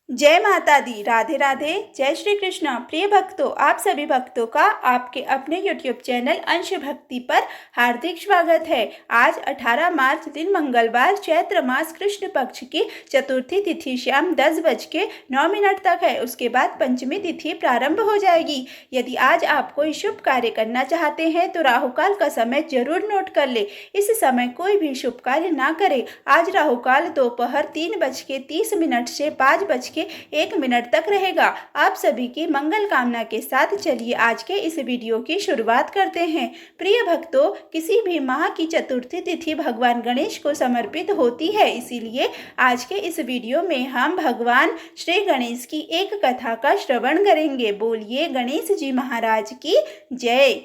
जय माता दी। राधे राधे। जय श्री कृष्ण। प्रिय भक्तों, आप सभी भक्तों का आपके अपने YouTube चैनल अंश भक्ति पर हार्दिक स्वागत है। आज 18 मार्च दिन मंगलवार चैत्र मास कृष्ण पक्ष की चतुर्थी तिथि शाम 10:09 तक है। उसके बाद पंचमी तिथि प्रारंभ हो जाएगी। यदि आज आप कोई शुभ कार्य करना चाहते हैं तो राहुकाल का समय जरूर नोट कर ले। इस समय कोई भी शुभ कार्य ना करें। आज राहुकाल दोपहर 3:30 से 5:01 तक रहेगा। आप सभी की मंगल कामना के साथ चलिए आज के इस वीडियो की शुरुआत करते हैं। प्रिय भक्तों, किसी भी माह की चतुर्थी तिथि भगवान गणेश को समर्पित होती है, इसीलिए आज के इस वीडियो में हम भगवान श्री गणेश की एक कथा का श्रवण करेंगे। बोलिए गणेश जी महाराज की जय।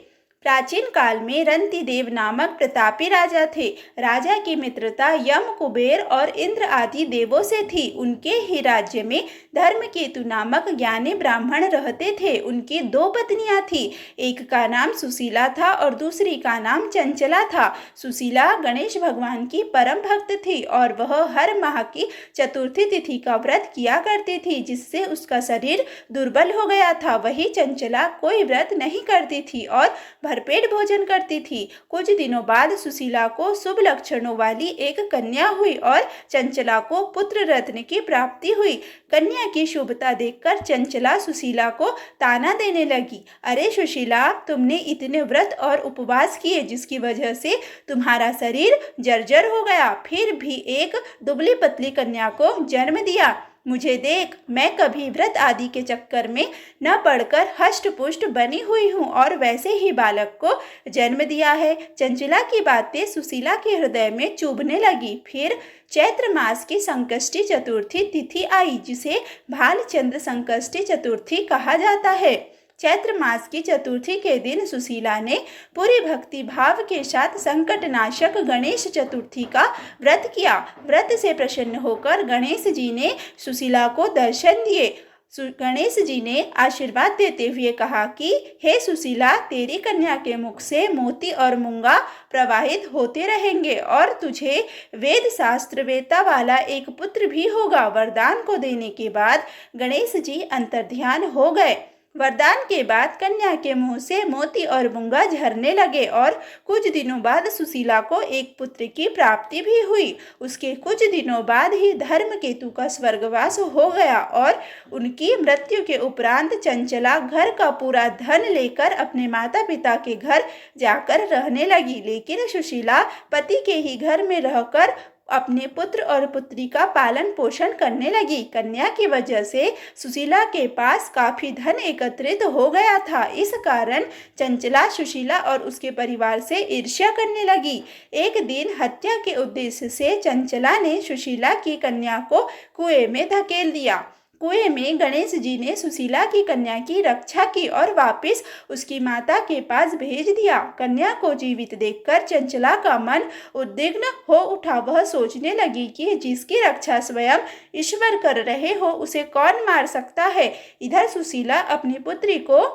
प्राचीन काल में रंतिदेव नामक प्रतापी राजा थे। राजा की मित्रता यम, कुबेर और इंद्र आदि देवों से थी। उनके ही राज्य में धर्मकेतु नामक ज्ञानी ब्राह्मण रहते थे। उनकी 2 पत्नियां थी। एक का नाम सुशीला था और दूसरी का नाम चंचला था। सुशीला गणेश भगवान की परम भक्त थी और वह हर माह की चतुर्थी तिथि का व्रत किया करती थी, जिससे उसका शरीर दुर्बल हो गया था। वही चंचला कोई व्रत नहीं करती थी और भरपेट भोजन करती थी। कुछ दिनों बाद सुशीला को शुभ लक्षणों वाली एक कन्या हुई और चंचला को पुत्र रत्न की प्राप्ति हुई। कन्या की शुभता देखकर चंचला सुशीला को ताना देने लगी। अरे सुशीला, तुमने इतने व्रत और उपवास किए जिसकी वजह से तुम्हारा शरीर जर्जर हो गया, फिर भी एक दुबली पतली कन्या को जन्म दिया। मुझे देख, मैं कभी व्रत आदि के चक्कर में न पड़कर हष्ट पुष्ट बनी हुई हूँ और वैसे ही बालक को जन्म दिया है। चंचला की बातें सुशीला के हृदय में चुभने लगी। फिर चैत्र मास की संकष्टी चतुर्थी तिथि आई, जिसे भालचंद्र संकष्टी चतुर्थी कहा जाता है। चैत्र मास की चतुर्थी के दिन सुशीला ने पूरी भक्ति भाव के साथ संकटनाशक गणेश चतुर्थी का व्रत किया। व्रत से प्रसन्न होकर गणेश जी ने सुशीला को दर्शन दिए। गणेश जी ने आशीर्वाद देते हुए कहा कि हे सुशीला, तेरी कन्या के मुख से मोती और मूंगा प्रवाहित होते रहेंगे और तुझे वेद शास्त्र वेता वाला एक पुत्र भी होगा। वरदान को देने के बाद गणेश जी अंतर्ध्यान हो गए। वरदान के बाद कन्या के मुंह से मोती और मूंगा झरने लगे और कुछ दिनों बाद सुशीला को एक पुत्र की प्राप्ति भी हुई। उसके कुछ दिनों बाद ही धर्मकेतु का स्वर्गवास हो गया और उनकी मृत्यु के उपरांत चंचला घर का पूरा धन लेकर अपने माता पिता के घर जाकर रहने लगी। लेकिन सुशीला पति के ही घर में रहकर अपने पुत्र और पुत्री का पालन पोषण करने लगी। कन्या की वजह से सुशीला के पास काफी धन एकत्रित हो गया था। इस कारण चंचला सुशीला और उसके परिवार से ईर्ष्या करने लगी। एक दिन हत्या के उद्देश्य से चंचला ने सुशीला की कन्या को कुएं में धकेल दिया। कुएं में गणेश जी ने सुशीला की कन्या की रक्षा की और वापस उसकी माता के पास भेज दिया। कन्या को जीवित देखकर चंचला का मन उद्विग्न हो उठा। वह सोचने लगी कि जिसकी रक्षा स्वयं ईश्वर कर रहे हो उसे कौन मार सकता है। इधर सुशीला अपनी पुत्री को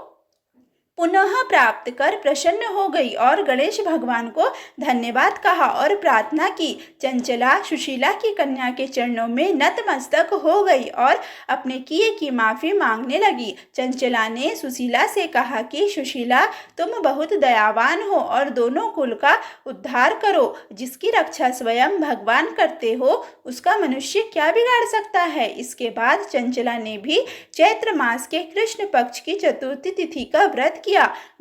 पुनः प्राप्त कर प्रसन्न हो गई और गणेश भगवान को धन्यवाद कहा और प्रार्थना की। चंचला सुशीला की कन्या के चरणों में नतमस्तक हो गई और अपने किए की माफी मांगने लगी। चंचला ने सुशीला से कहा कि सुशीला, तुम बहुत दयावान हो और दोनों कुल का उद्धार करो। जिसकी रक्षा स्वयं भगवान करते हो उसका मनुष्य क्या बिगाड़ सकता है। इसके बाद चंचला ने भी चैत्र मास के कृष्ण पक्ष की चतुर्थी तिथि का व्रत किया।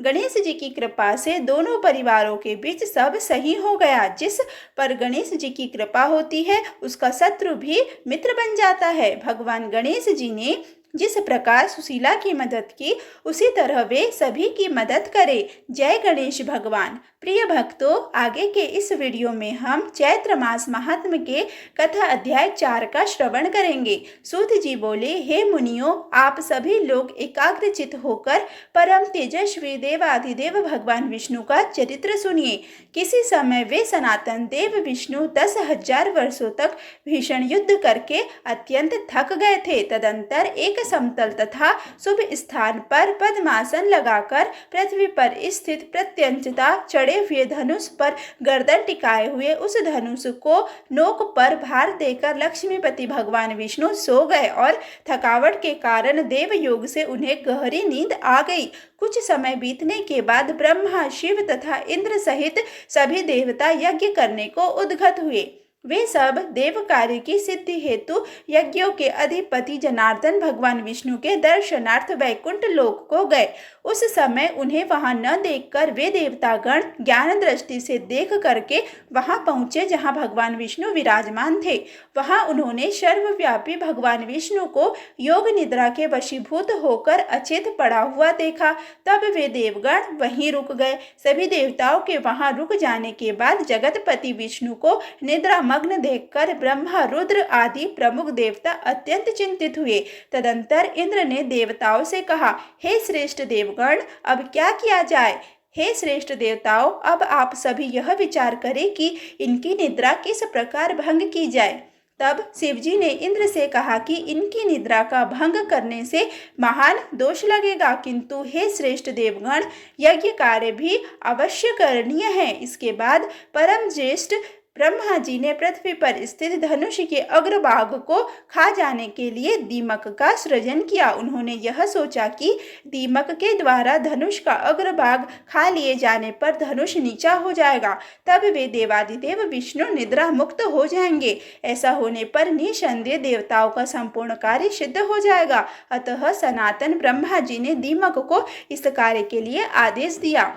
गणेश जी की कृपा से दोनों परिवारों के बीच सब सही हो गया। जिस पर गणेश जी की कृपा होती है उसका शत्रु भी मित्र बन जाता है। भगवान गणेश जी ने जिस प्रकार सुशीला की मदद की उसी तरह वे सभी की मदद करें। जय गणेश भगवान। प्रिय भक्तों, आगे के इस वीडियो में हम चैत्र मास महात्म्य के कथा अध्याय 4 का श्रवण करेंगे। सूत जी बोले, हे मुनियों, आप सभी लोग एकाग्रचित होकर परम तेजस्वी देवाधिदेव भगवान विष्णु का चरित्र सुनिए। किसी समय वे सनातन देव विष्णु 10,000 वर्षों तक भीषण युद्ध करके अत्यंत थक गए थे। तदंतर एक समतल तथा शुभ स्थान पर पद्मासन लगाकर पृथ्वी पर स्थित प्रत्यंचता चढ़े हुए धनुष पर गर्दन टिकाए हुए उस धनुष को नोक पर भार देकर लक्ष्मीपति भगवान विष्णु सो गए और थकावट के कारण देव योग से उन्हें गहरी नींद आ गई। कुछ समय बीतने के बाद ब्रह्मा, शिव तथा इंद्र सहित सभी देवता यज्ञ करने को उद्गत हुए। वे सब देव कार्य की सिद्धि हेतु यज्ञों के अधिपति जनार्दन भगवान विष्णु के दर्शनार्थ वैकुंठ लोक को गए। उस समय उन्हें वहां न देखकर वे देवतागण ज्ञान दृष्टि से देख करके वहां पहुंचे जहां भगवान विष्णु विराजमान थे। वहां उन्होंने सर्वव्यापी भगवान विष्णु को योग निद्रा के वशीभूत होकर अचेत पड़ा हुआ देखा। तब वे देवगण वहीं रुक गए। सभी देवताओं के वहां रुक जाने के बाद जगतपति विष्णु को निद्रा मग्न देखकर ब्रह्मा, रुद्र आदि प्रमुख देवता अत्यंत चिंतित हुए। तदंतर इंद्र ने देवताओं से कहा, हे श्रेष्ठ देवगण, अब क्या किया जाए। हे श्रेष्ठ देवताओं, अब आप सभी यह विचार करें कि इनकी निद्रा किस प्रकार भंग की जाए। तब शिवजी ने इंद्र से कहा कि इनकी निद्रा का भंग करने से महान दोष लगेगा, किंतु हे श्रेष्ठ देवगण, यज्ञ कार्य भी अवश्य करणीय है। इसके बाद परम ज्येष्ठ ब्रह्मा जी ने पृथ्वी पर स्थित धनुष के अग्रभाग को खा जाने के लिए दीमक का सृजन किया। उन्होंने यह सोचा कि दीमक के द्वारा धनुष का अग्रभाग खा लिए जाने पर धनुष नीचा हो जाएगा, तब वे देवादिदेव विष्णु निद्रा मुक्त हो जाएंगे। ऐसा होने पर निसंदेह देवताओं का संपूर्ण कार्य सिद्ध हो जाएगा। अतः सनातन ब्रह्मा जी ने दीमक को इस कार्य के लिए आदेश दिया।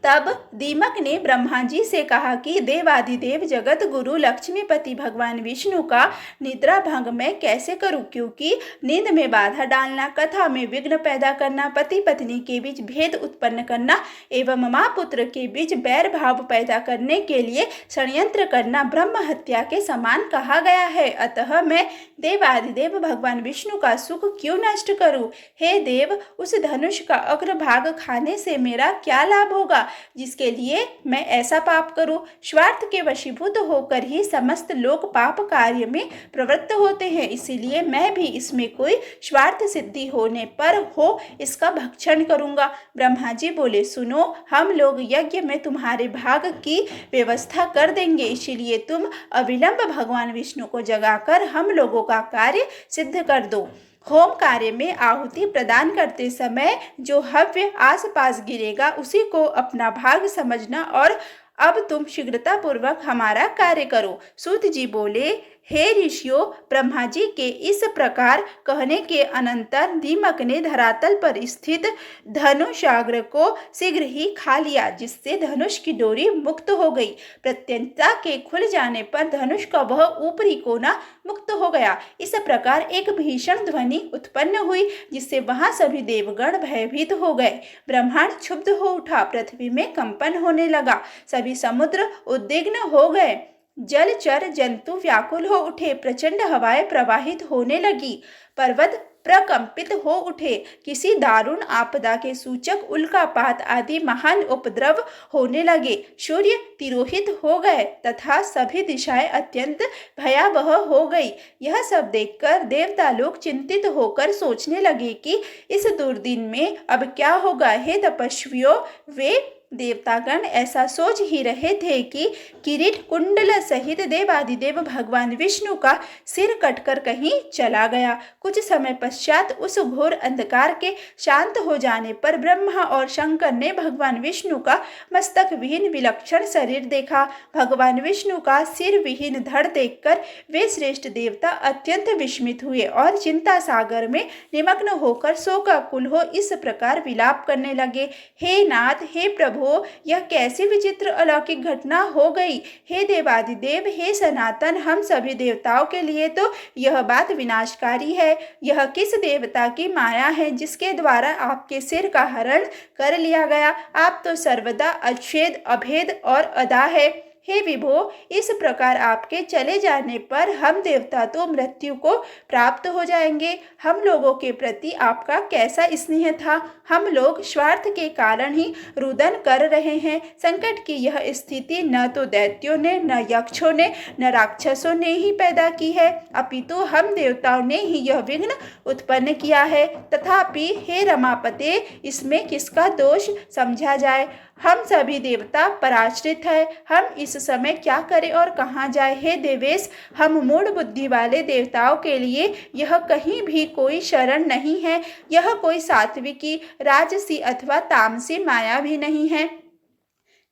तब दीमक ने ब्रह्मा जी से कहा कि देवादिदेव जगत गुरु लक्ष्मीपति भगवान विष्णु का निद्रा भंग मैं कैसे करूं, क्योंकि नींद में बाधा डालना, कथा में विघ्न पैदा करना, पति पत्नी के बीच भेद उत्पन्न करना एवं माँ पुत्र के बीच बैर भाव पैदा करने के लिए षड्यंत्र करना ब्रह्म हत्या के समान कहा गया है। अतः मैं देवादिदेव भगवान विष्णु का सुख क्यों नष्ट करूं। हे देव, उस धनुष का अग्रभाग खाने से मेरा क्या लाभ होगा जिसके लिए मैं ऐसा पाप करूं। स्वार्थ के वशीभूत होकर ही समस्त लोग पाप कार्य में प्रवृत्त होते हैं, इसीलिए मैं भी इसमें कोई स्वार्थ सिद्धि होने पर हो इसका भक्षण करूंगा। ब्रह्मा जी बोले, सुनो, हम लोग यज्ञ में तुम्हारे भाग की व्यवस्था कर देंगे, इसीलिए तुम अविलंब भगवान विष्णु को जगाकर हम लोगों का कार्य सिद्ध कर दो। होम कार्य में आहुति प्रदान करते समय जो हव्य आसपास गिरेगा उसी को अपना भाग समझना और अब तुम शीघ्रता पूर्वक हमारा कार्य करो। सूत जी बोले, हे ऋषियों, ब्रह्मा जी के इस प्रकार कहने के अनंतर दीमक ने धरातल पर स्थित धनुषाग्र को शीघ्र ही खा लिया, जिससे धनुष की डोरी मुक्त हो गई। प्रत्यंता के खुल जाने पर धनुष का वह ऊपरी कोना मुक्त हो गया। इस प्रकार एक भीषण ध्वनि उत्पन्न हुई, जिससे वहां सभी देवगण भयभीत हो गए। ब्रह्मांड क्षुब्ध हो उठा, पृथ्वी में कंपन होने लगा, सभी समुद्र उद्विग्न हो गए, जलचर जंतु व्याकुल हो उठे, प्रचंड हवाएं प्रवाहित होने लगी, पर्वत प्रकंपित हो उठे, किसी दारुण आपदा के सूचक उल्कापात आदि महान उपद्रव होने लगे, सूर्य तिरोहित हो गए तथा सभी दिशाएं अत्यंत भयावह हो गई। यह सब देखकर देवता लोग चिंतित होकर सोचने लगे कि इस दुर्दिन में अब क्या होगा। हे तपस्वियों, वे देवतागण ऐसा सोच ही रहे थे कि किरीट कुंडल सहित देवादिदेव भगवान विष्णु का सिर कटकर कहीं चला गया। कुछ समय पश्चात उस घोर अंधकार के शांत हो जाने पर ब्रह्मा और शंकर ने भगवान विष्णु का मस्तक विहीन विलक्षण शरीर देखा। भगवान विष्णु का सिर विहीन धड़ देखकर वे श्रेष्ठ देवता अत्यंत विस्मित हुए और चिंता सागर में निमग्न होकर शोकाकुल हो इस प्रकार विलाप करने लगे, हे नाथ, हे प्रभु, यह कैसी विचित्र अलौकिक घटना हो गई। हे देवादिदेव, हे सनातन, हम सभी देवताओं के लिए तो यह बात विनाशकारी है। यह किस देवता की माया है जिसके द्वारा आपके सिर का हरण कर लिया गया। आप तो सर्वदा अछेद, अभेद और अदा है। हे विभो, इस प्रकार आपके चले जाने पर हम देवता तो मृत्यु को प्राप्त हो जाएंगे। हम लोगों के प्रति आपका कैसा स्नेह था। हम लोग स्वार्थ के कारण ही रुदन कर रहे हैं। संकट की यह स्थिति न तो दैत्यों ने, न यक्षों ने, न राक्षसों ने ही पैदा की है, अपितु हम देवताओं ने ही यह विघ्न उत्पन्न किया है। तथापि हे रमापते, इसमें किसका दोष समझा जाए। हम सभी देवता पराश्रित हैं। हम इस समय क्या करें और कहाँ जाए। हे देवेश, हम मूढ़ बुद्धि वाले देवताओं के लिए यह कहीं भी कोई शरण नहीं है। यह कोई सात्विकी, राजसी अथवा तामसी माया भी नहीं है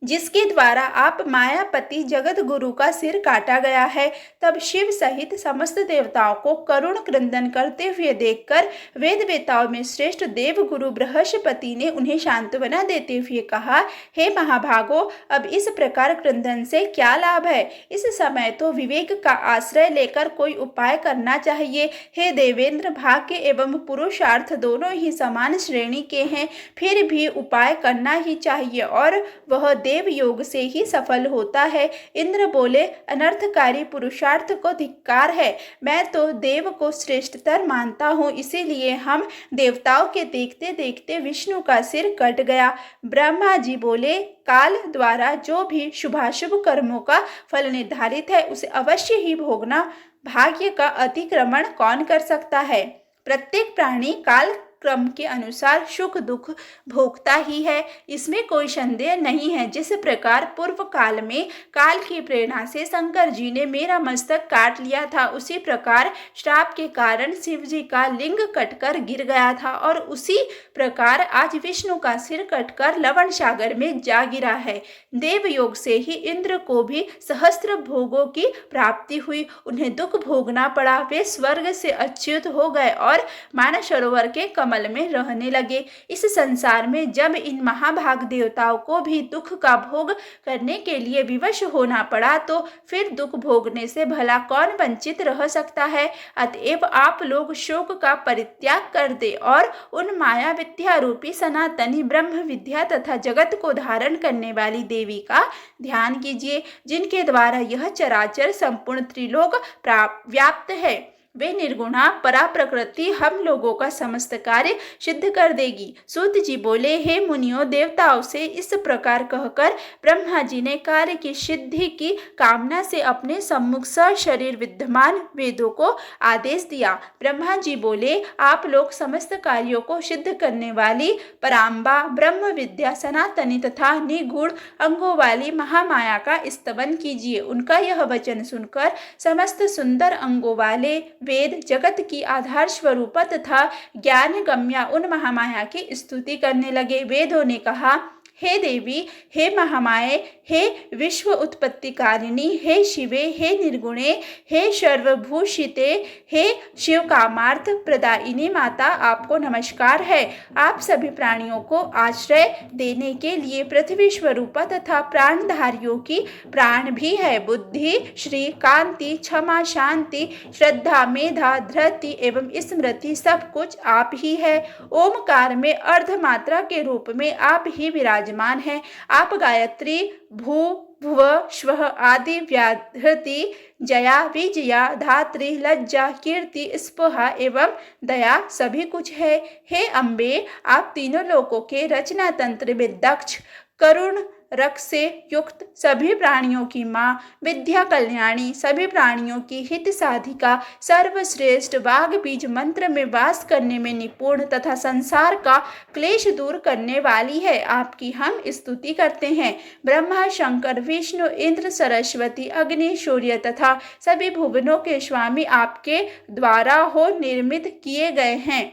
जिसके द्वारा आप मायापति जगत गुरु का सिर काटा गया है। तब शिव सहित समस्त देवताओं को करुण क्रंदन करते हुए देखकर वेद वेताओं में श्रेष्ठ देव गुरु बृहस्पति ने उन्हें सांत्वना देते हुए कहा, हे महाभागो, अब इस प्रकार क्रंदन से क्या लाभ है। इस समय तो विवेक का आश्रय लेकर कोई उपाय करना चाहिए। हे देवेंद्र, भाग्य एवं पुरुषार्थ दोनों ही समान श्रेणी के हैं, फिर भी उपाय करना ही चाहिए और वह देव योग से ही सफल होता है। इंद्र बोले, अनर्थकारी पुरुषार्थ को धिक्कार है। मैं तो देव को श्रेष्ठतर मानता हूँ, इसीलिए हम देवताओं के देखते देखते विष्णु का सिर कट गया। ब्रह्मा जी बोले, काल द्वारा जो भी शुभाशुभ कर्मों का फल निर्धारित है उसे अवश्य ही भोगना, भाग्य का अतिक्रमण कौन कर सकता है। प्रत्येक प्राणी काल क्रम के अनुसार सुख दुख भोगता ही है, इसमें कोई संदेह नहीं है। जिस प्रकार पूर्व काल में काल की प्रेरणा से शंकर जी ने मेरा मस्तक काट लिया था, उसी प्रकार श्राप के कारण शिव जी का लिंग कटकर गिर गया था और उसी प्रकार आज विष्णु का सिर कटकर लवण सागर में जा गिरा है। देव योग से ही इंद्र को भी सहस्त्र भोगों की प्राप्ति हुई, उन्हें दुख भोगना पड़ा। वे स्वर्ग से अच्युत हो गए और मानसरोवर के कमल में रहने लगे। इस संसार में जब इन महाभाग देवताओं को भी दुख का भोग करने के लिए विवश होना पड़ा, तो फिर दुख भोगने से भला कौन वंचित रह सकता है। अतएव आप लोग शोक का परित्याग कर दे और उन माया विद्या रूपी सनातनी ब्रह्म विद्या तथा जगत को धारण करने वाली देवी का ध्यान कीजिए, जिनके द्वारा यह चराचर संपूर्ण त्रिलोक व्याप्त है। वे निर्गुणा परा प्रकृति हम लोगों का समस्त कार्य सिद्ध कर देगी। सूत जी बोले, हे मुनियों, देवताओं से इस प्रकार कहकर ब्रह्मा जी ने कार्य की सिद्धि की कामना से अपने सम्मुख सशरीर विद्यमान वेदों को आदेश दिया। ब्रह्मा जी बोले, आप लोग समस्त कार्यों को सिद्ध करने वाली पराम्बा ब्रह्म विद्या सनातनी तथा निगूढ़ अंगों वाली महामाया का स्तवन कीजिए। उनका यह वचन सुनकर समस्त सुंदर अंगों वाले वेद जगत की आधार स्वरूपा तथा ज्ञान गम्या उन महामाया की स्तुति करने लगे। वेदों ने कहा, हे देवी, हे महामाये, हे विश्व उत्पत्तिकारिणी, हे शिवे, हे निर्गुणे, हे सर्वभूषिते, हे शिव कामार्थ प्रदायिनी माता, आपको नमस्कार है। आप सभी प्राणियों को आश्रय देने के लिए पृथ्वी स्वरूपा तथा प्राणधारियों की प्राण भी है। बुद्धि, श्री, कांति, क्षमा, शांति, श्रद्धा, मेधा, धृति एवं स्मृति सब कुछ आप ही है। ओमकार में अर्धमात्रा के रूप में आप ही विराजमान है। आप गायत्री, भू, भुव, श्वः आदि व्याहृति, जया, विजया, धात्री, लज्जा, कीर्ति, स्पृहा एवं दया सभी कुछ है। हे अम्बे, आप तीनों लोकों के रचना तंत्र में दक्ष, करुण रख से युक्त, सभी प्राणियों की माँ, विद्या कल्याणी, सभी प्राणियों की हित साधिका, सर्वश्रेष्ठ, वाग बीज मंत्र में वास करने में निपुण तथा संसार का क्लेश दूर करने वाली है। आपकी हम स्तुति करते हैं। ब्रह्मा, शंकर, विष्णु, इंद्र, सरस्वती, अग्नि, सूर्य तथा सभी भुवनों के स्वामी आपके द्वारा हो निर्मित किए गए हैं,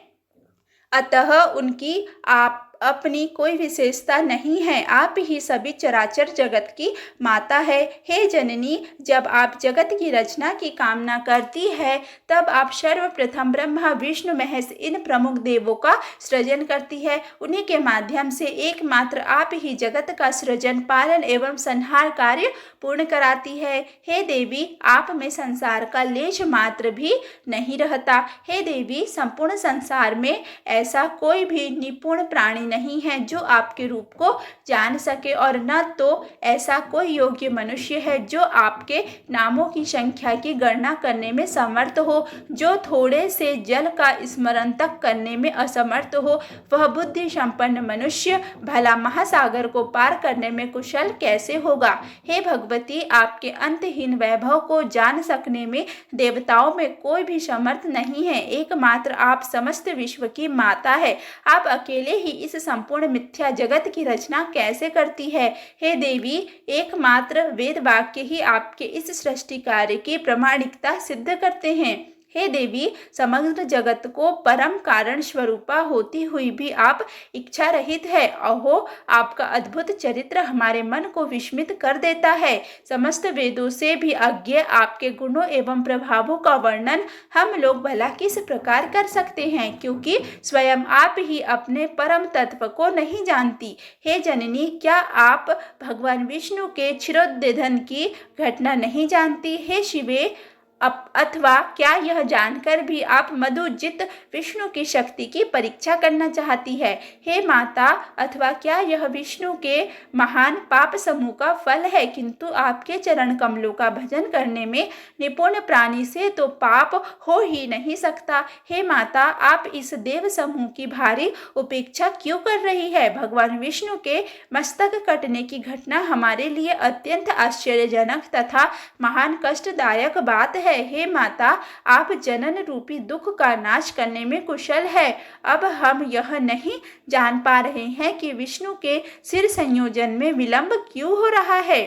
अतः उनकी आप अपनी कोई विशेषता नहीं है। आप ही सभी चराचर जगत की माता है। हे जननी, जब आप जगत की रचना की कामना करती है, तब आप सर्वप्रथम ब्रह्मा, विष्णु, महेश इन प्रमुख देवों का सृजन करती है। उन्हीं के माध्यम से एकमात्र आप ही जगत का सृजन, पालन एवं संहार कार्य पूर्ण कराती है। हे देवी, आप में संसार का लेश मात्र भी नहीं रहता। हे देवी, संपूर्ण संसार में ऐसा कोई भी निपुण प्राणी नहीं है जो आपके रूप को जान सके, और न तो ऐसा कोई योग्य मनुष्य है जो आपके नामों की संख्या की गणना करने में समर्थ हो। जो थोड़े से जल का स्मरण तक करने में असमर्थ हो, वह बुद्धि संपन्न मनुष्य भला महासागर को पार करने में कुशल कैसे होगा। हे भगवती, आपके अंतहीन वैभव को जान सकने में देवताओं में कोई भी समर्थ नहीं है। एकमात्र आप समस्त विश्व की माता है। आप अकेले ही इस संपूर्ण मिथ्या जगत की रचना कैसे करती है। हे देवी, एकमात्र वेद वाक्य ही आपके इस सृष्टि कार्य की प्रामाणिकता सिद्ध करते हैं। हे देवी, समग्र जगत को परम कारण स्वरूपा होती हुई भी आप इच्छा रहित है। अहो, आपका अद्भुत चरित्र हमारे मन को विस्मित कर देता है। समस्त वेदों से भी अज्ञ आपके गुणों एवं प्रभावों का वर्णन हम लोग भला किस प्रकार कर सकते हैं, क्योंकि स्वयं आप ही अपने परम तत्व को नहीं जानती। हे जननी, क्या आप भगवान विष्णु के क्षीरोद्भेदन की घटना नहीं जानती। हे शिवे, अथवा क्या यह जानकर भी आप मधुजित विष्णु की शक्ति की परीक्षा करना चाहती है। हे माता, अथवा क्या यह विष्णु के महान पाप समूह का फल है, किंतु आपके चरण कमलों का भजन करने में निपुण प्राणी से तो पाप हो ही नहीं सकता। हे माता, आप इस देव समूह की भारी उपेक्षा क्यों कर रही है। भगवान विष्णु के मस्तक कटने की घटना हमारे लिए अत्यंत आश्चर्यजनक तथा महान कष्टदायक बात है। हे माता, आप जनन रूपी दुख का नाश करने में कुशल है। अब हम यह नहीं जान पा रहे हैं कि विष्णु के सिर संयोजन में विलंब क्यों हो रहा है।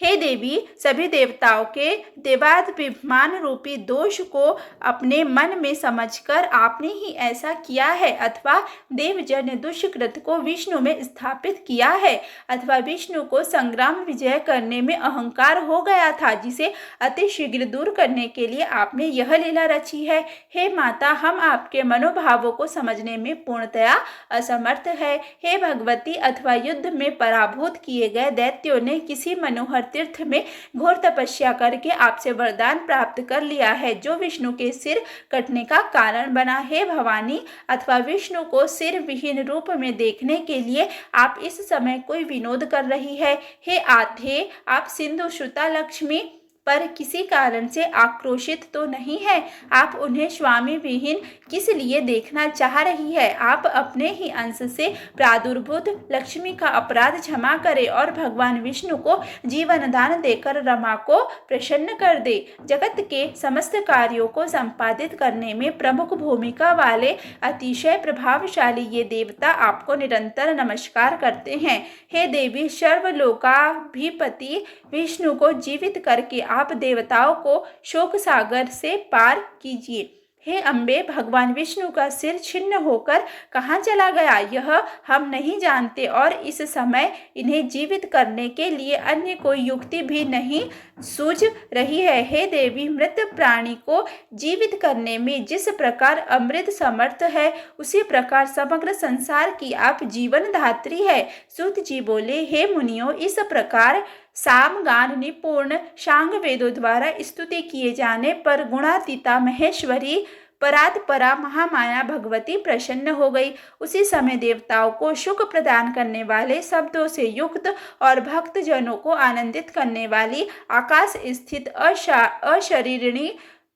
हे देवी, सभी देवताओं के देवाभिमान रूपी दोष को अपने मन में समझकर आपने ही ऐसा किया है, अथवा देवजन्य दुष्कृत को विष्णु में स्थापित किया है, अथवा विष्णु को संग्राम विजय करने में अहंकार हो गया था, जिसे अति शीघ्र दूर करने के लिए आपने यह लीला रची है। हे माता, हम आपके मनोभावों को समझने में पूर्णतया असमर्थ है। हे भगवती, अथवा युद्ध में पराभूत किए गए दैत्यों ने किसी मनोहर तीर्थ में घोर तपस्या करके आपसे वरदान प्राप्त कर लिया है, जो विष्णु के सिर कटने का कारण बना। हे भवानी, अथवा विष्णु को सिर विहीन रूप में देखने के लिए आप इस समय कोई विनोद कर रही है। हे आधे, आप सिंधु श्रुता लक्ष्मी पर किसी कारण से आक्रोशित तो नहीं है। आप उन्हें स्वामी विहीन किस लिए देखना चाह रही है। आप अपने ही अंश से प्रादुर्भूत लक्ष्मी का अपराध क्षमा करे और भगवान विष्णु को जीवन दान देकर रमा को प्रसन्न कर दे। जगत के समस्त कार्यों को संपादित करने में प्रमुख भूमिका वाले अतिशय प्रभावशाली ये देवता आपको निरंतर नमस्कार करते हैं। हे देवी, सर्वलोकाधिपति विष्णु को जीवित करके आप देवताओं को शोक सागर से पार कीजिए। हे अम्बे, भगवान विष्णु का सिर छिन्न होकर कहाँ चला गया, यह हम नहीं जानते, और इस समय इन्हें जीवित करने के लिए अन्य कोई युक्ति भी नहीं सूझ रही है। हे देवी, मृत प्राणी को जीवित करने में जिस प्रकार अमृत समर्थ है, उसी प्रकार समग्र संसार की आप जीवन धात्री है। सूत जी बोले, हे मुनियों, इस प्रकार सामगान निपुण शांग वेदों द्वारा स्तुति किए जाने पर गुणातीता महेश्वरी परात्परा महामाया भगवती प्रसन्न हो गई। उसी समय देवताओं को सुख प्रदान करने वाले शब्दों से युक्त और भक्त जनों को आनंदित करने वाली आकाश स्थित अशरीरिणी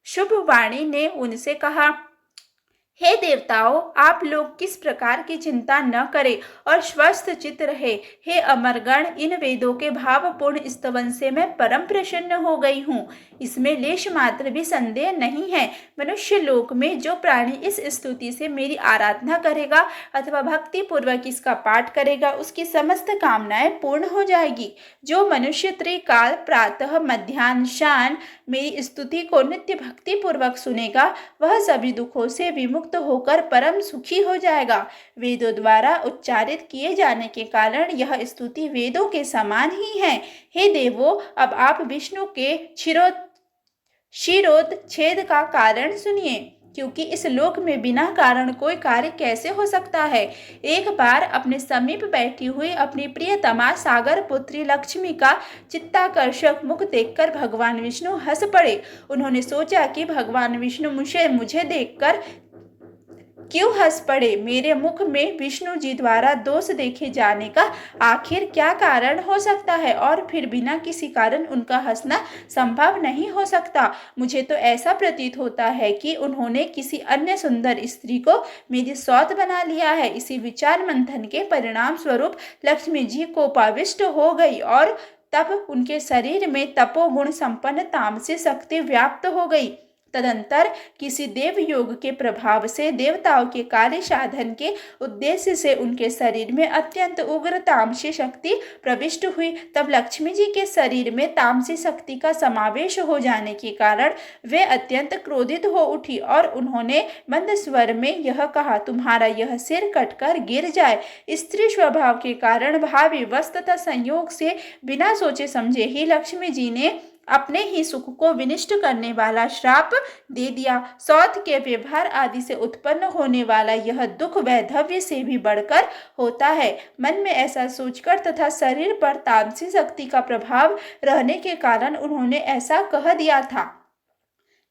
शुभ वाणी ने उनसे कहा, हे देवताओं, आप लोग किस प्रकार की चिंता न करें और स्वस्थ चित्त रहे। हे अमरगण, इन वेदों के भावपूर्ण स्तवन से मैं परम प्रसन्न हो गई हूँ। इसमें लेश मात्र भी संदेह नहीं है। मनुष्य लोक में जो प्राणी इस स्तुति से मेरी आराधना करेगा अथवा भक्ति पूर्वक इसका पाठ करेगा, उसकी समस्त कामनाएं पूर्ण हो जाएगी। जो मनुष्य त्रिकाल प्रातः मध्याह्न शान मेरी स्तुति को नित्य भक्ति पूर्वक सुनेगा, वह सभी दुखों से विमुक्त होकर परम सुखी हो जाएगा। वेदों द्वारा उच्चारित किए जाने के कारण यह स्तुति वेदों के समान ही है। हे देवों, अब आप विष्णु के शिरोच्छेद का कारण सुनिए, क्योंकि इस लोक में बिना कारण कोई कार्य कैसे हो सकता है। एक बार अपने समीप बैठी हुई अपनी प्रियतमा सागर पुत्री लक्ष्मी का चित्ताकर्षक मुख देखकर भगवान विष्णु हंस पड़े। उन्होंने सोचा कि भगवान विष्णु मुझे देखकर क्यों हंस पड़े? मेरे मुख में विष्णु जी द्वारा दोष देखे जाने का आखिर क्या कारण हो सकता है? और फिर बिना किसी कारण उनका हंसना संभव नहीं हो सकता। मुझे तो ऐसा प्रतीत होता है कि उन्होंने किसी अन्य सुंदर स्त्री को मेरी सौत बना लिया है। इसी विचार मंथन के परिणाम स्वरूप लक्ष्मी जी कोपाविष्ट हो गई और तब उनके शरीर में तपोगुण संपन्न तामसी शक्ति व्याप्त हो गई। तदंतर किसी देव योग के प्रभाव से देवताओं के कार्य साधन के उद्देश्य से उनके शरीर में अत्यंत उग्र तामसी शक्ति प्रविष्ट हुई। तब लक्ष्मी जी के शरीर में तामसी शक्ति का समावेश हो जाने के कारण वे अत्यंत क्रोधित हो उठी और उन्होंने मंद स्वर में यह कहा, तुम्हारा यह सिर कटकर गिर जाए। स्त्री स्वभाव के कारण भावी वश तथा संयोग से बिना सोचे समझे ही लक्ष्मी जी ने अपने ही सुख को विनिष्ट करने वाला श्राप दे दिया। सौत के व्यवहार आदि से उत्पन्न होने वाला यह दुख वैधव्य से भी बढ़कर होता है। मन में ऐसा सोचकर तथा शरीर पर तामसी शक्ति का प्रभाव रहने के कारण उन्होंने ऐसा कह दिया था।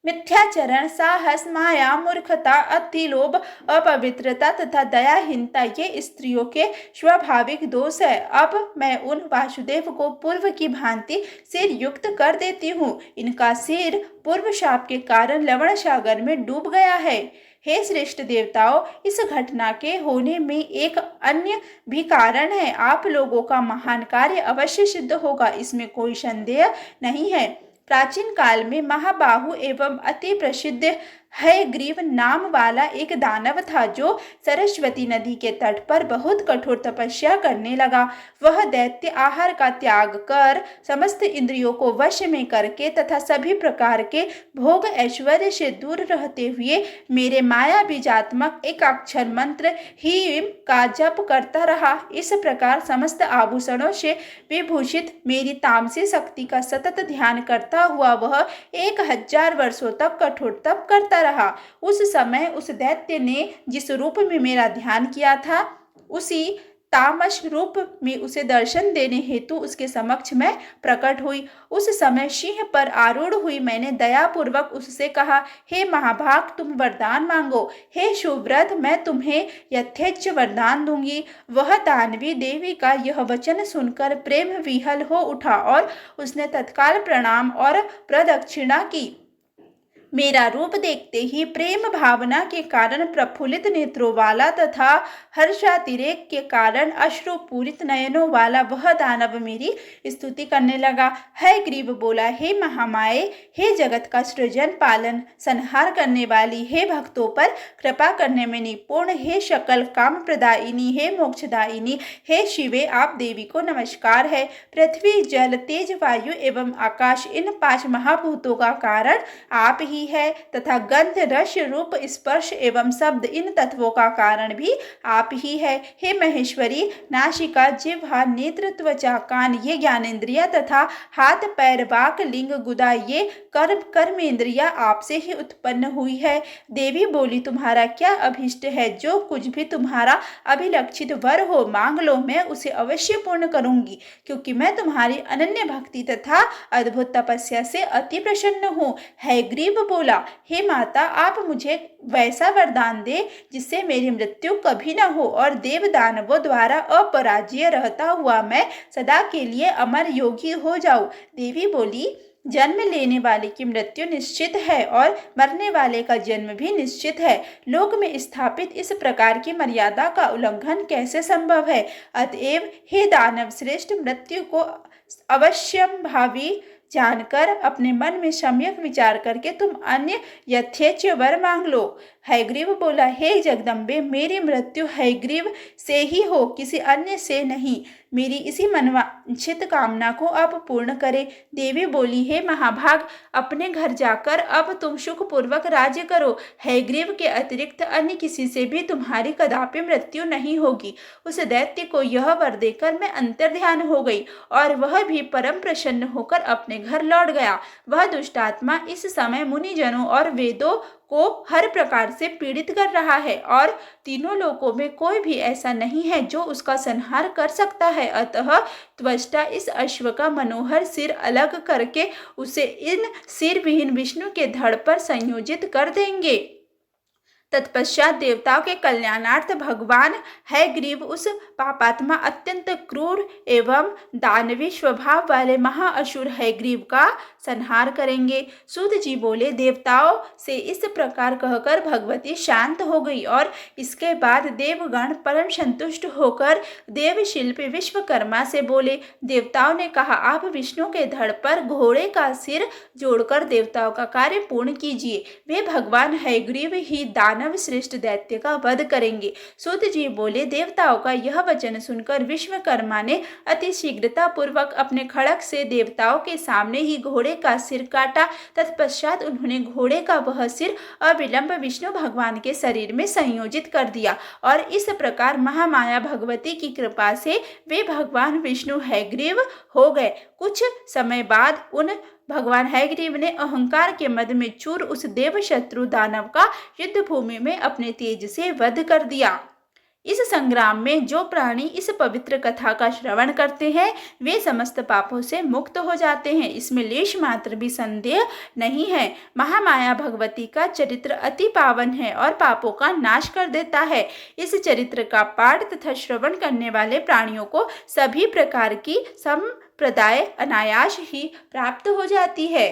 मिथ्याचरण, साहस, माया, मूर्खता, अतिलोभ, अपवित्रता तथा दयाहीनता ये स्त्रियों के स्वाभाविक दोष है। अब मैं उन वासुदेव को पूर्व की भांति सिर युक्त कर देती हूँ। इनका सिर पूर्व शाप के कारण लवण सागर में डूब गया है। हे श्रेष्ठ देवताओं, इस घटना के होने में एक अन्य भी कारण है। आप लोगों का महान कार्य अवश्य सिद्ध होगा, इसमें कोई संदेह नहीं है। प्राचीन काल में महाबाहु एवं अति प्रसिद्ध हयग्रीव नाम वाला एक दानव था जो सरस्वती नदी के तट पर बहुत कठोर तपस्या करने लगा। वह दैत्य आहार का त्याग कर समस्त इंद्रियों को वश में करके तथा सभी प्रकार के भोग ऐश्वर्य से दूर रहते हुए मेरे माया बीजात्मक एकाक्षर मंत्र हीम का जप करता रहा। इस प्रकार समस्त आभूषणों से विभूषित मेरी तामसी शक्ति का सतत ध्यान करता हुआ वह 1000 वर्षों तक कठोर तप करता रहा। उस समय उस दैत्य ने जिस रूप में मेरा ध्यान किया था उसी तामस रूप में उसे दर्शन देने हेतु उसके समक्ष मैं प्रकट हुई। उस समय सिंह पर आरूढ़ हुई मैंने दयापूर्वक उससे कहा, हे महाभाग, तुम वरदान मांगो। हे सुव्रत, मैं तुम्हें यथेच्छ वरदान दूंगी। वह दानवी देवी का यह वचन सुनकर प्रेम विहल हो उठा और उसने तत्काल प्रणाम और प्रदक्षिणा की। मेरा रूप देखते ही प्रेम भावना के कारण प्रफुल्लित नेत्रों वाला तथा हर्षातिरेक के कारण अश्रुपूरित नयनों वाला वह दानव मेरी स्तुति करने लगा। हयग्रीव बोला, हे महामाये, हे जगत का सृजन पालन संहार करने वाली, हे भक्तों पर कृपा करने में निपुण, हे सकल काम प्रदायिनी, हे मोक्षदायिनी, हे शिवे, आप देवी को नमस्कार है। पृथ्वी, जल, तेज, वायु एवं आकाश, इन 5 महाभूतों का कारण आप ही है तथा गंध, रस, रूप, स्पर्श एवं शब्द, इन तत्वों का कारण भी आप ही है। हे महेश्वरी, नासिका, जिह्वा, नेत्र, त्वचा, कान ये ज्ञानेन्द्रिया तथा हाथ, पैर, वाक, लिंग, गुदा ये कर्मेंद्रिया आपसे ही उत्पन्न हुई है। देवी बोली, तुम्हारा क्या अभिष्ट है? जो कुछ भी तुम्हारा अभिलक्षित वर हो मांग लो, मैं उसे अवश्य पूर्ण करूंगी, क्योंकि मैं तुम्हारी अनन्य भक्ति तथा अद्भुत तपस्या से अति प्रसन्न हूँ। हयग्रीव बोला, हे माता, आप मुझे वैसा वरदान दे जिससे मेरी मृत्यु कभी न हो और देव दानवों द्वारा अपराज्य रहता हुआ मैं सदा के लिए अमर योगी हो जाऊं। देवी बोली, जन्म लेने वाले की मृत्यु निश्चित है और मरने वाले का जन्म भी निश्चित है। लोक में स्थापित इस प्रकार की मर्यादा का उल्लंघन कैसे संभव है? अतएव हे दानव श्रेष्ठ, मृत्यु को अवश्यंभावी जानकर अपने मन में सम्यक विचार करके तुम अन्य यथेच्छ वर मांग लो। हयग्रीव बोला, हे जगदम्बे, मेरी मृत्यु हयग्रीव से ही हो, किसी अन्य से नहीं। मेरी इसी मनवांछित कामना को आप पूर्ण करें। देवी बोली, हे महाभाग, अपने घर जाकर अब तुम सुखपूर्वक राज्य करो। हयग्रीव के अतिरिक्त अन्य किसी से भी तुम्हारी कदापि मृत्यु नहीं होगी। उस दैत्य को यह वर देकर मैं अंतर्ध्यान हो गई और वह भी परम प्रसन्न होकर अपने घर लौट गया। वह दुष्टात्मा इस समय मुनिजनों और वेदों को हर प्रकार से पीड़ित कर रहा है और तीनों लोकों में कोई भी ऐसा नहीं है जो उसका संहार कर सकता है। अतः त्वष्टा इस अश्व का मनोहर सिर अलग करके उसे इन सिर विहीन विष्णु के धड़ पर संयोजित कर देंगे। तत्पश्चात देवताओं के कल्याणार्थ भगवान हयग्रीव उस पापात्मा अत्यंत क्रूर एवं दानवी स्वभाव वाले महाअसुर हयग्रीव का संहार करेंगे। सूत जी बोले, देवताओं से इस प्रकार कहकर भगवती शांत हो गई और इसके बाद देवगण परम संतुष्ट होकर देवशिल्पी विश्वकर्मा से बोले। देवताओं ने कहा, आप विष्णु के धड़ पर घोड़े का सिर जोड़कर देवताओं का कार्य पूर्ण कीजिए। वे भगवान हयग्रीव ही दानव श्रेष्ठ दैत्य का वध करेंगे। सूत जी बोले, देवताओं का यह वचन सुनकर विश्वकर्मा ने अति शीघ्रता पूर्वक अपने खड़ग से देवताओं के सामने ही घोड़े का सिर काटा। तत्पश्चात उन्होंने घोड़े का वह सिर अविलंब विष्णु भगवान के शरीर में संयोजित कर दिया और इस प्रकार महामाया भगवती की कृपा से वे भगवान विष्णु हयग्रीव हो गए। कुछ समय बाद उन भगवान हयग्रीव ने अहंकार के मद में चूर उस देव शत्रु दानव का युद्ध भूमि में अपने तेज से वध कर दिया। इस संग्राम में जो प्राणी इस पवित्र कथा का श्रवण करते हैं वे समस्त पापों से मुक्त हो जाते हैं, इसमें लेश मात्र भी संदेह नहीं है। महामाया भगवती का चरित्र अति पावन है और पापों का नाश कर देता है। इस चरित्र का पाठ तथा श्रवण करने वाले प्राणियों को सभी प्रकार की संप्रदाय अनायास ही प्राप्त हो जाती है।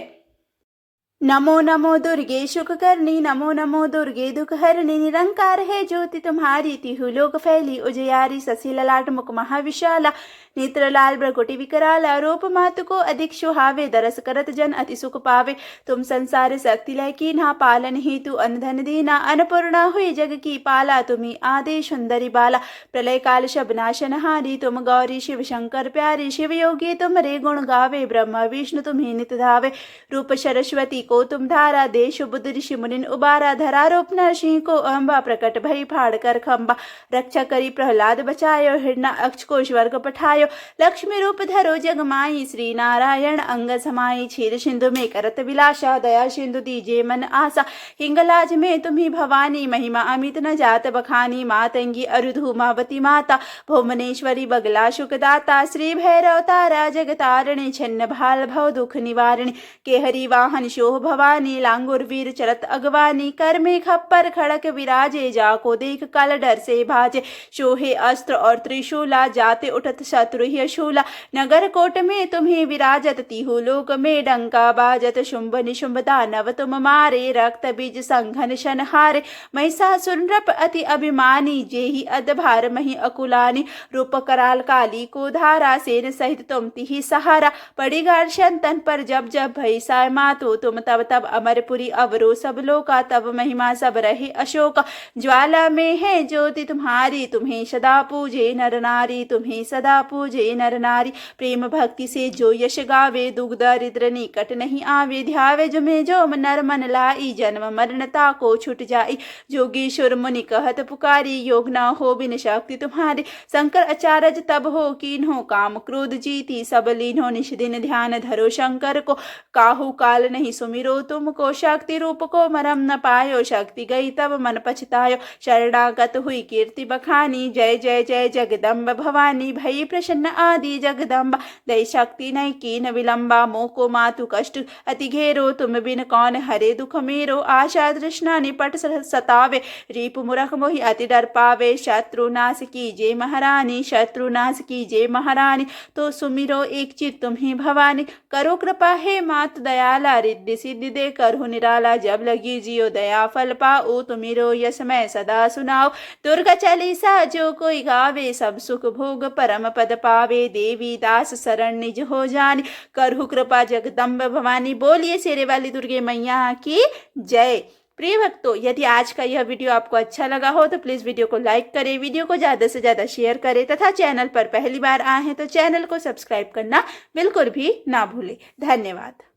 नमो नमो दुर्गे सुखकर्णी, नमो नमो दुर्गे दुखहरणी, निरंकार है ज्योति तुम्हारी, तिहु लोक फैली उजियारी, शशि ललाट मुख महाविशाला, नेत्र लाल भ्रकुटी विकराला, रूप मातु को अधिक सुहावे, दरस करत जन अति सुख पावे। तुम संसार शक्ति लय कीन्हा, पालन हेतु अनधन दीना, अन्नपूर्णा हुई जग की पाला, तुम्ही आदि सुंदरी बाला, प्रलय काल शबनाशन हारी, तुम गौरी शिव शंकर प्यारी, शिव योगी तुम रे गुण गावे, ब्रह्मा विष्णु तुम्हें नित धावे, रूप सरस्वती को तुम धारा, देश बुद्ध ऋषि मुनिन उबारा, धरा रूप नरसिंह को अम्बा, प्रकट भई फाड़ कर खम्बा, रक्षा करी प्रहलाद बचायो, हिरना अक्ष को स्वर्ग पठायो, लक्ष्मी रूप धरो जगमाई, श्री नारायण अंग समाई, क्षीर सिंधु में करत विलासा, दया सिंधु दीजे मन आशा, हिंगलाज में तुम्ही भवानी, महिमा अमित न जात बखानी, मातंगी अरुधूमावती माता, भुवनेश्वरी बगला सुखदाता, श्री भैरव तारा जगतारिणी, छन्न भाल भव दुख निवारिणी, केहरी वाहन शोभ भवानी, लांगुर वीर चरत अगवानी, कर में खप्पर खड़क विराजे, जाको देख कल डर से भाजे, शोहे अस्त्र और त्रिशूला, जाते उठत शत्रु ही शूला, नगर कोट में तुम्हें विराजत, तिहु लोक में डंका बाजत, शुंभ निशुंभ दानव तुम मारे, रक्त बीज संघन शन हारे, महिषासुर नृप अति अभिमानी, जेहि अधभार मही अकुलानी, रूप कराल काली को धारा, सेन सहित तुम तिहि सहारा, पड़ी घर्षण तन पर जब जब भई साय मातो, तुम तब तब अमरपुरी अवरो सब लोका, तब महिमा सब रहे अशोका, ज्वाला में है ज्योति तुम्हारी, तुम्हें सदा पूजे नर नारी, तुम्हें सदा पूजे नर नारी, प्रेम भक्ति से जो यश गावे, दुख दरिद्र निकट नहीं आवे, ध्यावे जुमे जो नर मन लाई, जन्म मरणता को छुट जाई, जोगीश्वर मुनि कहत पुकारी, योग न हो बिन शक्ति तुम्हारी, शंकर अचारज तब हो कीन्हो, काम क्रोध जीती सब लीन्हो, निश दिन ध्यान धरो शंकर को, काहू काल नहीं सुमिरो तुमको, शक्ति रूप को मरम न पायो, शक्ति गई तब मन पछतायो, शरणागत हुई कीर्ति बखानी, जय जय जय जगदम्ब भवानी, भई प्रसन्न आदि जगदम्बा, दय शक्ति नहीं कीन विलंबा, मोको मातु कष्ट अति घेरो, तुम बिन कौन हरे दुख मेरो, आशा तृष्णा निपट सतावे, रीप मूरख मोहि अति डर पावे, शत्रु नाश कीजे महारानी, शत्रु नाश कीजे महारानी, तो सुमिरो एक चित तुम्ही भवानी, करो कृपा हे मात दयाला, रिद्धि सिद्धि दे करहु निराला, जब लगी जियो दया फल पाओ, तुमिरो यश मैं सदा सुनाओ, दुर्गा चालीसा जो कोई गावे, सब सुख भोग परम पद पावे, देवी दास शरण निज हो जानी, करहु कृपा जगदम्ब भवानी, बोलिए शेरे वाली दुर्गे मैया की जय। प्रिय भक्तों, यदि आज का यह वीडियो आपको अच्छा लगा हो तो प्लीज़ वीडियो को लाइक करें, वीडियो को ज़्यादा से ज़्यादा शेयर करें तथा चैनल पर पहली बार आए हैं तो चैनल को सब्सक्राइब करना बिल्कुल भी ना भूलें। धन्यवाद।